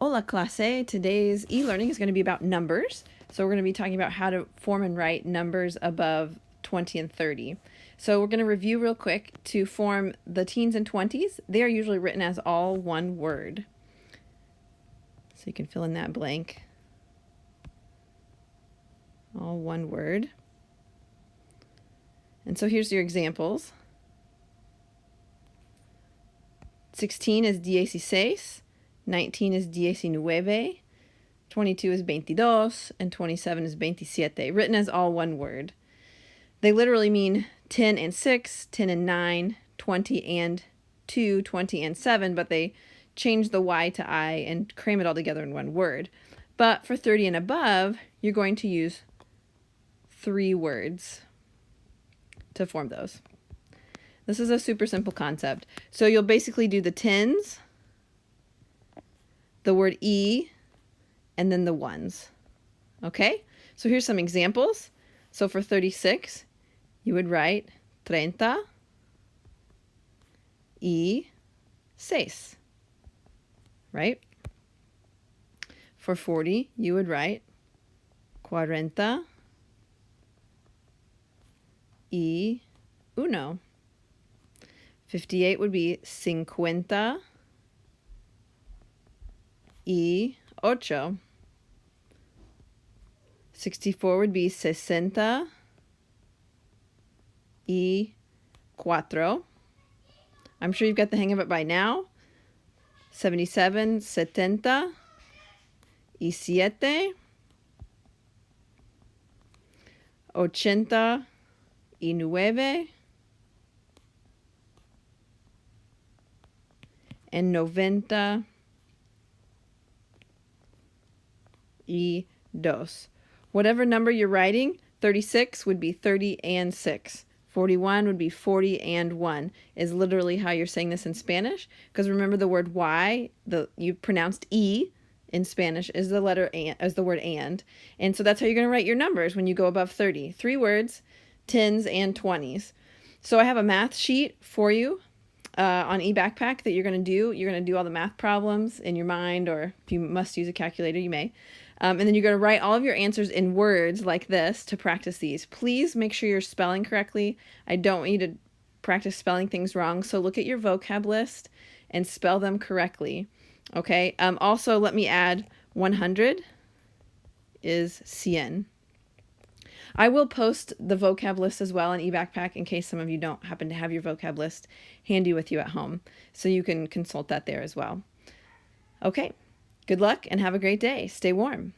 Hola clase, today's e-learning is going to be about numbers. So we're going to be talking about how to form and write numbers above 20 and 30. So we're going to review real quick. To form the teens and 20s, they are usually written as all one word. So you can fill in that blank. All one word. And so here's your examples. 16 is 16. 19 is 19, 22 is 22, and 27 is 27, written as all one word. They literally mean 10 and 6, 10 and 9, 20 and 2, 20 and 7, but they change the Y to I and cram it all together in one word. But for 30 and above, you're going to use 3 words to form those. This is a super simple concept. So you'll basically do the tens, the word E, and then the ones. Okay? So here's some examples. So for 36, you would write 30 y 6. Right? For 40, you would write 40 y 1. 58 would be 50 y 8. 64 would be 60 y 4. I'm sure you've got the hang of it by now. 77, 70 y 7. 80 y 9. And 90 y 2. Whatever number you're writing, 36 would be 30 and 6. 41 would be 40 and 1, is literally how you're saying this in Spanish. Because remember, the word Y, you pronounced E in Spanish, is the letter and, as the word and. And so that's how you're going to write your numbers when you go above 30. 3 words, 10s and 20s. So I have a math sheet for you on eBackpack that you're going to do. You're going to do all the math problems in your mind, or if you must use a calculator, you may. And then you're going to write all of your answers in words like this to practice these. Please make sure you're spelling correctly. I don't want you to practice spelling things wrong. So look at your vocab list and spell them correctly. Okay. Also, let me add 100 is 100. I will post the vocab list as well on eBackpack in case some of you don't happen to have your vocab list handy with you at home. So you can consult that there as well. Okay. Good luck and have a great day. Stay warm.